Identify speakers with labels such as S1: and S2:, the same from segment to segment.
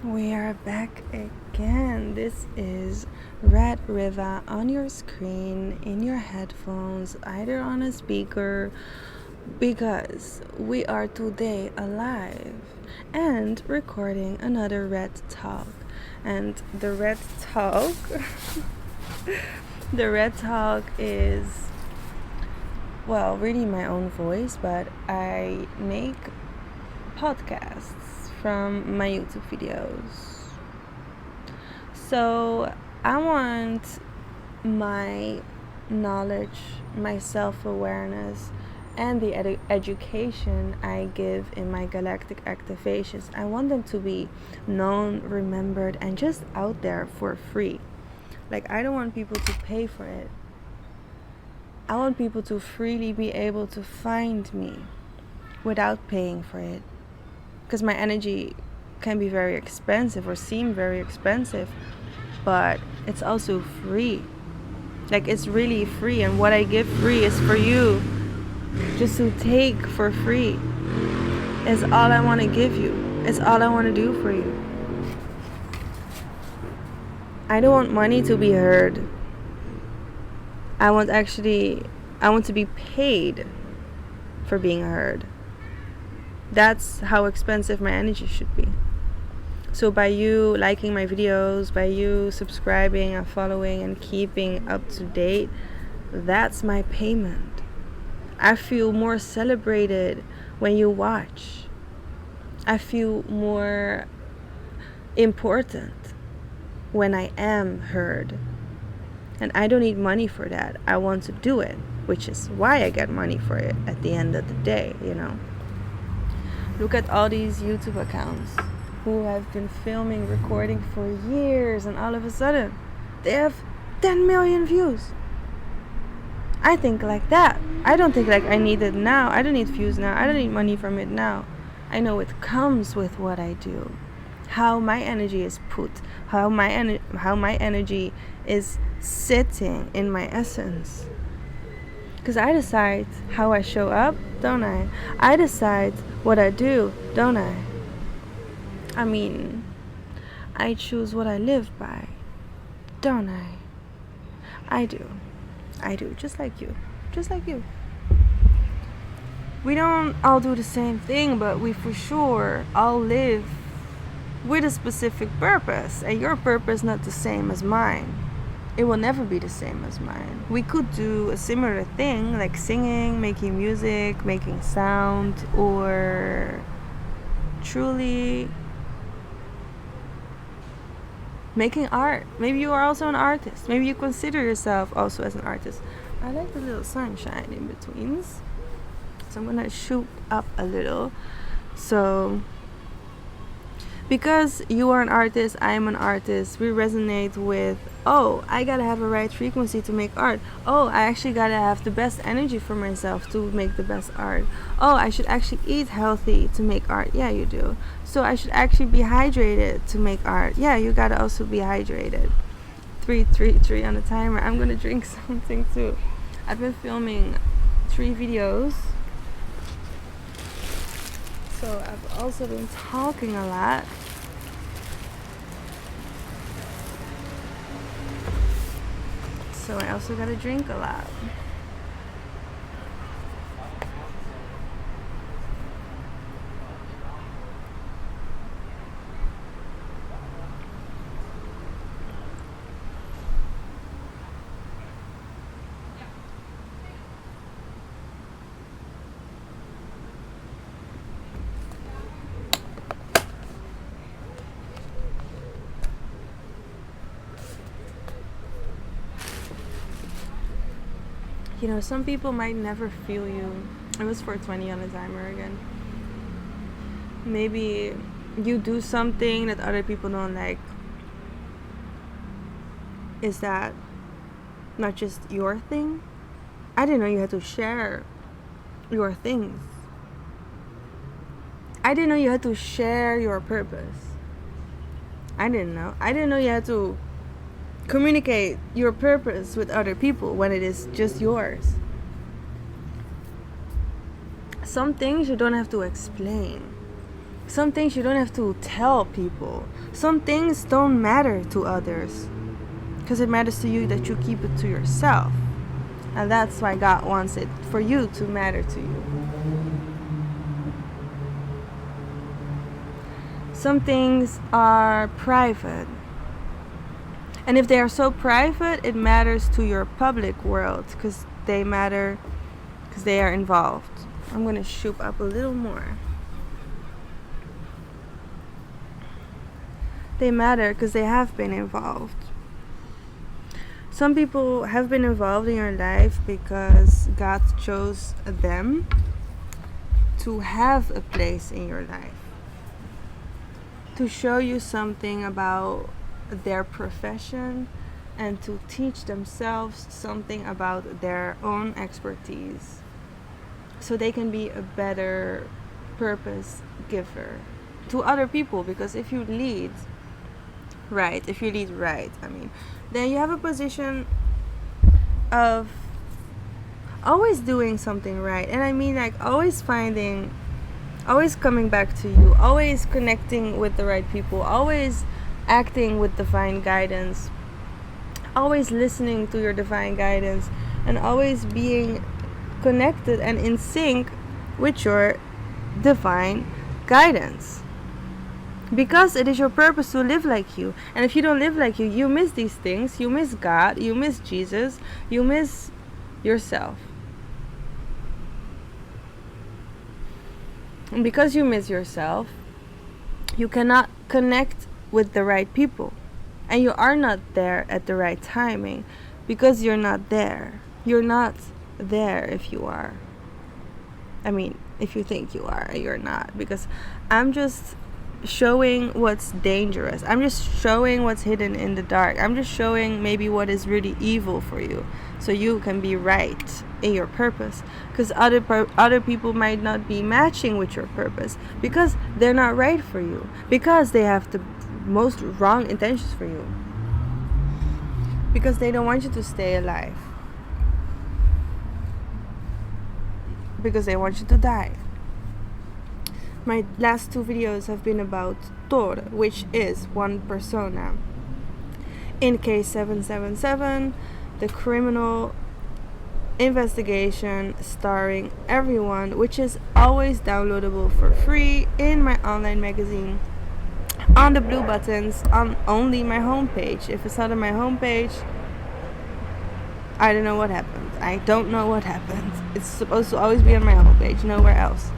S1: We are back again. This is Red River on your screen, in your headphones, either on a speaker, because we are today alive and recording another Red Talk. And the Red Talk, the Red Talk is, well, really my own voice, but I make podcasts from my YouTube videos. So I want my knowledge, my self-awareness, and the education I give in my galactic activations, I want them to be known, remembered, and just out there for free. Like, I don't want people to pay for it. I want people to freely be able to find me without paying for it. Because my energy can be very expensive or seem very expensive, but it's also free. Like, it's really free, and what I give free is for you just to take for free. It's all I want to give you. It's all I want to do for you. I don't want money to be heard. I want to be paid for being heard. That's how expensive my energy should be. So by you liking my videos, by you subscribing and following and keeping up to date, that's my payment. I feel more celebrated when you watch. I feel more important when I am heard. And I don't need money for that. I want to do it, which is why I get money for it at the end of the day, you know. Look at all these YouTube accounts who have been filming, recording for years, and all of a sudden they have 10 million views. I think like that. I don't think like I need it now. I don't need views now. I don't need money from it now. I know it comes with what I do. How my energy is put. How my energy is sitting in my essence. Because I decide how I show up, don't I? I decide what I do, don't I? I mean, I choose what I live by, don't I? I do, just like you. We don't all do the same thing, but we for sure all live with a specific purpose, and your purpose not the same as mine. It will never be the same as mine. We could do a similar thing, like singing, making music, making sound, or truly making art. Maybe you are also an artist. Maybe you consider yourself also as an artist. I like the little sunshine in betweens. So I'm gonna shoot up a little. So because you are an artist, I am an artist, we resonate with, oh, I gotta have a right frequency to make art. Oh, I actually gotta have the best energy for myself to make the best art. Oh, I should actually eat healthy to make art. Yeah, you do. So I should actually be hydrated to make art. Yeah, you gotta also be hydrated. 3 on the timer. I'm gonna drink something too. I've been filming 3 videos. So I've also been talking a lot. So I also gotta drink a lot. You know, some people might never feel you. It was 4:20 on the timer again. Maybe you do something that other people don't like. Is that not just your thing? I didn't know you had to share your things. I didn't know you had to share your purpose. I didn't know. I didn't know you had to communicate your purpose with other people when it is just yours. Some things you don't have to explain. Some things you don't have to tell people. Some things don't matter to others, because it matters to you that you keep it to yourself. And that's why God wants it for you to matter to you. Some things are private. And if they are so private, it matters to your public world, because they matter, because they are involved. I'm going to shoot up a little more. They matter because they have been involved. Some people have been involved in your life because God chose them to have a place in your life, to show you something about their profession, and to teach themselves something about their own expertise, so they can be a better purpose giver to other people. Because if you lead right, then you have a position of always doing something right. And I mean, like, always coming back to you, always connecting with the right people, always acting with divine guidance, always listening to your divine guidance, and always being connected and in sync with your divine guidance. Because it is your purpose to live like you. And if you don't live like you, you miss these things. You miss God, you miss Jesus, you miss yourself. And because you miss yourself, you cannot connect with the right people. And you are not there at the right timing, because you're not there. You're not there if you are. I mean, if you think you are, you're not. Because I'm just showing what's dangerous. I'm just showing what's hidden in the dark. I'm just showing maybe what is really evil for you, so you can be right in your purpose. Because other people might not be matching with your purpose, because they're not right for you, because they have the most wrong intentions for you, because they don't want you to stay alive, because they want you to die. My last 2 videos have been about Tor, which is one persona. In case 777, the criminal investigation starring everyone, which is always downloadable for free in my online magazine, on the blue buttons on only my homepage. If it's not on my homepage, I don't know what happened. I don't know what happened. It's supposed to always be on my homepage, nowhere else.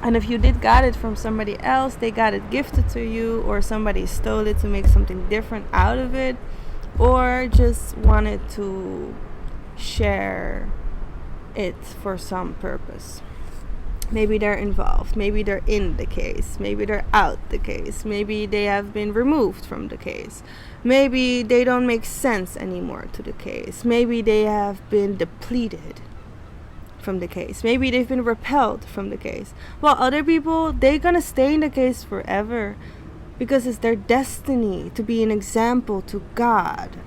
S1: And if you did got it from somebody else, they got it gifted to you, or somebody stole it to make something different out of it, or just wanted to share it for some purpose. Maybe they're involved, maybe they're in the case, maybe they're out the case, maybe they have been removed from the case, maybe they don't make sense anymore to the case, maybe they have been depleted from the case, maybe they've been repelled from the case. While other people, they're gonna stay in the case forever, because it's their destiny to be an example to God.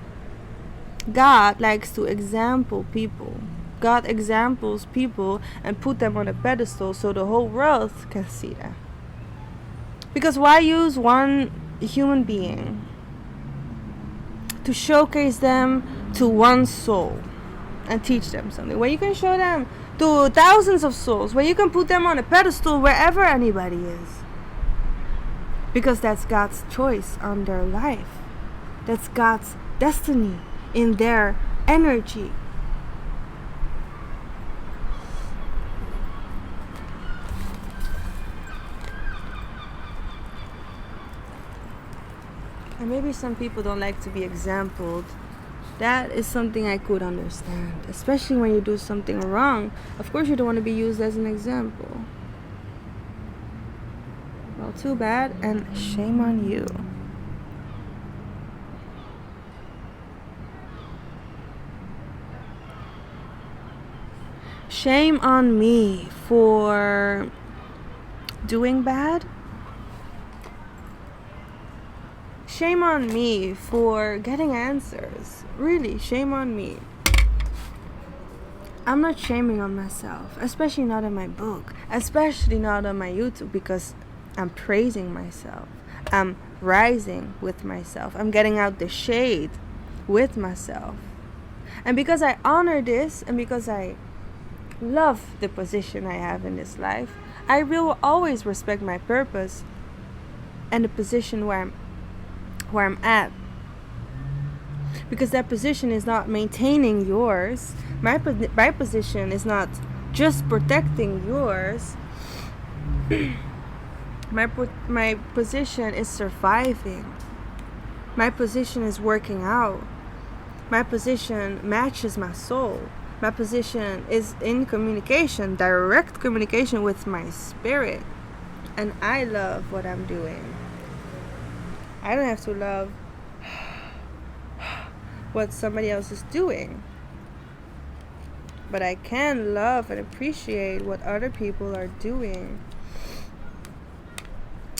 S1: God likes to example people. God examples people and put them on a pedestal so the whole world can see them. Because why use one human being to showcase them to one soul and teach them something, when you can show them to thousands of souls, when you can put them on a pedestal wherever anybody is? Because that's God's choice on their life. That's God's destiny in their energy. And maybe some people don't like to be exampled. That is something I could understand, especially when you do something wrong. Of course you don't want to be used as an example. Well, too bad, and shame on you. Shame on me for doing bad. Shame on me for getting answers. Really, shame on me. I'm not shaming on myself, especially not in my book, especially not on my YouTube, because I'm praising myself. I'm rising with myself. I'm getting out the shade with myself. And because I honor this, and because I love the position I have in this life, I will always respect my purpose and the position where I'm at. Because that position is not maintaining yours. My position is not just protecting yours. My position is surviving. My position is working out. My position matches my soul. My position is in communication, direct communication with my spirit. And I love what I'm doing. I don't have to love what somebody else is doing. But I can love and appreciate what other people are doing.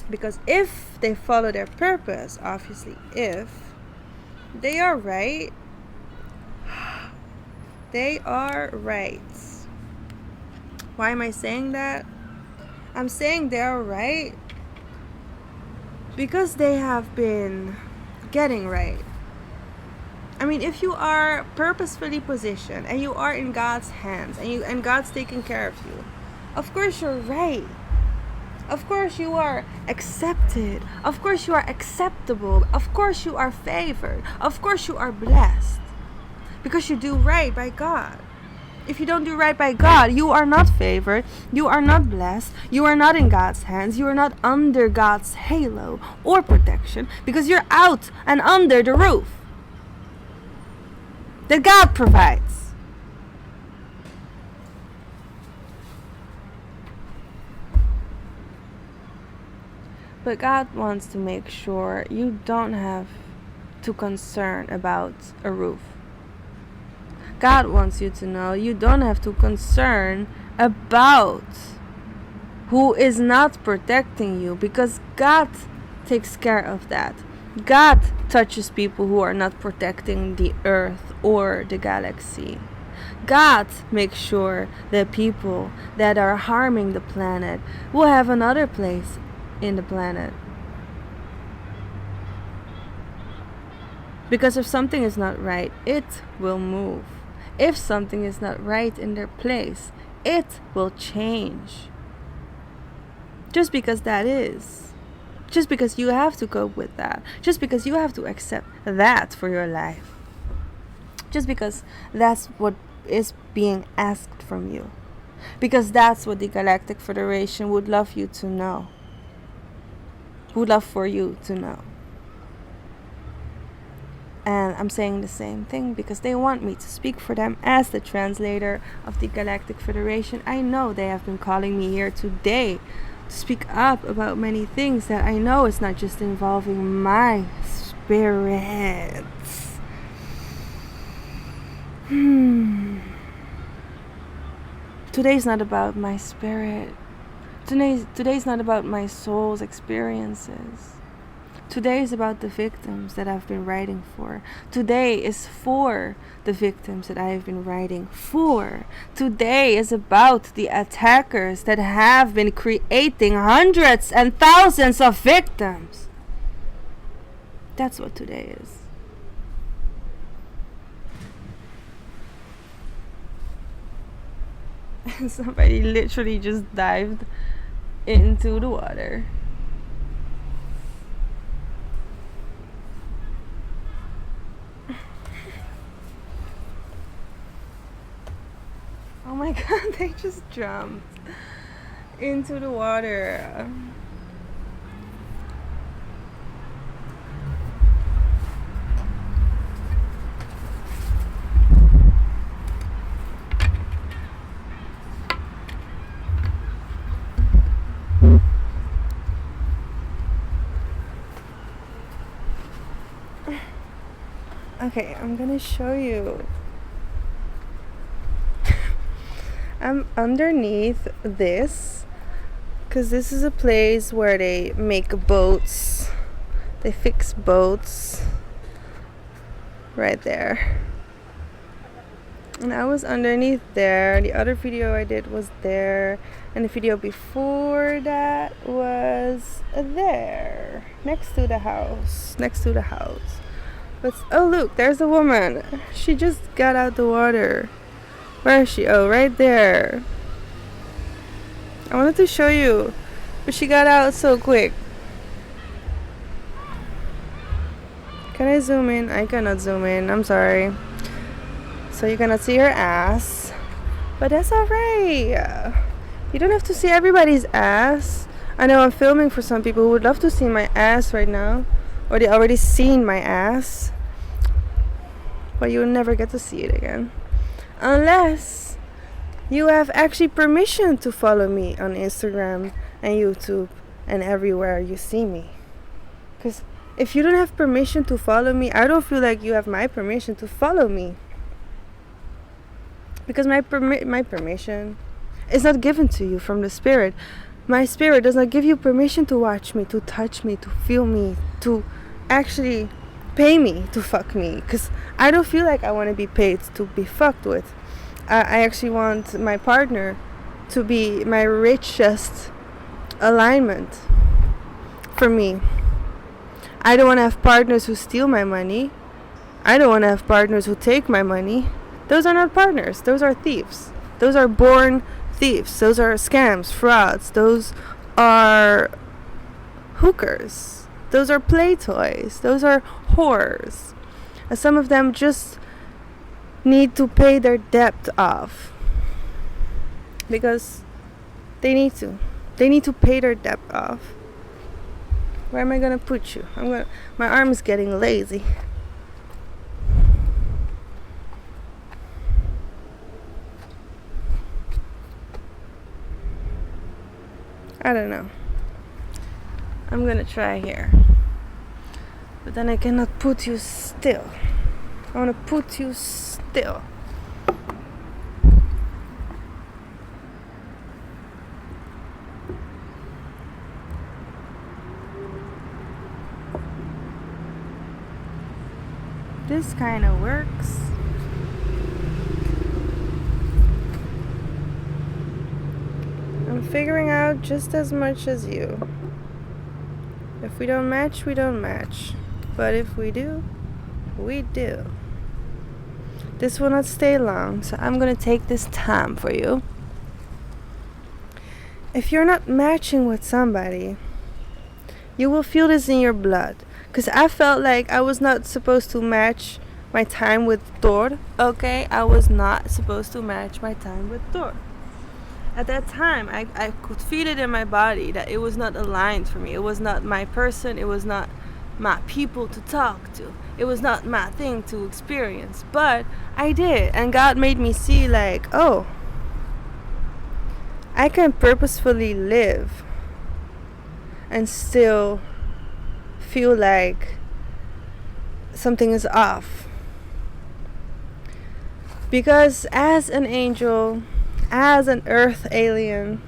S1: Because if they follow their purpose, obviously if, they are right. They are right. Why am I saying that? I'm saying they are right because they have been getting right. I mean, if you are purposefully positioned and you are in God's hands and God's taking care of you, of course you're right. Of course you are accepted. Of course you are acceptable. Of course you are favored. Of course you are blessed. Because you do right by God. If you don't do right by God, you are not favored. You are not blessed. You are not in God's hands. You are not under God's halo or protection. Because you're out and under the roof that God provides. But God wants to make sure you don't have to concern about a roof. God wants you to know you don't have to concern about who is not protecting you, because God takes care of that. God touches people who are not protecting the earth or the galaxy. God makes sure that people that are harming the planet will have another place in the planet. Because if something is not right, it will move. If something is not right in their place, it will change. Just because that is. Just because you have to cope with that. Just because you have to accept that for your life. Just because that's what is being asked from you. Because that's what the Galactic Federation would love you to know. Would love for you to know. And I'm saying the same thing because they want me to speak for them as the translator of the Galactic Federation. I know they have been calling me here today to speak up about many things that I know it's not just involving my spirit. Today's not about my spirit. Today's not about my soul's experiences. Today is about the victims that I've been writing for. Today is for the victims that I've been writing for. Today is about the attackers that have been creating hundreds and thousands of victims. That's what today is. Somebody literally just dived into the water. Oh my god, they just jumped into the water. Okay, I'm gonna show you. I'm underneath this because this is a place where they make boats. They fix boats right there. And I was underneath there. The other video I did was there. And the video before that was there. Next to the house. But, oh look, there's a woman. She just got out the water. Where is she? Oh, right there. I wanted to show you, but she got out so quick. Can I zoom in? I cannot zoom in. I'm sorry. So you cannot see her ass. But that's alright. You don't have to see everybody's ass. I know I'm filming for some people who would love to see my ass right now. Or they already seen my ass. But you will never get to see it again. Unless you have actually permission to follow me on Instagram and YouTube and everywhere you see me. Because if you don't have permission to follow me, I don't feel like you have my permission to follow me. Because my permission is not given to you from the Spirit. My Spirit does not give you permission to watch me, to touch me, to feel me, to actually pay me to fuck me. Because I don't feel like I want to be paid to be fucked with. I actually want my partner to be my richest alignment for me. I don't want to have partners who steal my money. I don't want to have partners who take my money. Those are not partners. Those are thieves. Those are born thieves. Those are scams, frauds. Those are hookers. Those are play toys. Those are whores. And some of them just need to pay their debt off. Because they need to. They need to pay their debt off. Where am I gonna put you? My arm is getting lazy. I don't know. I'm gonna try here. But then I cannot put you still. I wanna put you still. This kind of works. I'm figuring out just as much as you. If we don't match, we don't match. But if we do, we do. This will not stay long, so I'm gonna take this time for you. If you're not matching with somebody, you will feel this in your blood. Because I felt like I was not supposed to match my time with Thor. Okay, I was not supposed to match my time with Thor. At that time, I could feel it in my body that it was not aligned for me. It was not my person. It was not my people to talk to. It was not my thing to experience. But I did. And God made me see like, oh, I can purposefully live and still feel like something is off. Because as an angel, as an earth alien,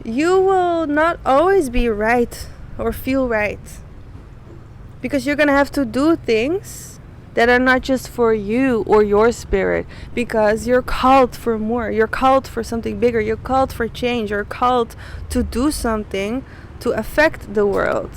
S1: you will not always be right or feel right. Because you're going to have to do things that are not just for you or your spirit. Because you're called for more. You're called for something bigger. You're called for change. You're called to do something to affect the world.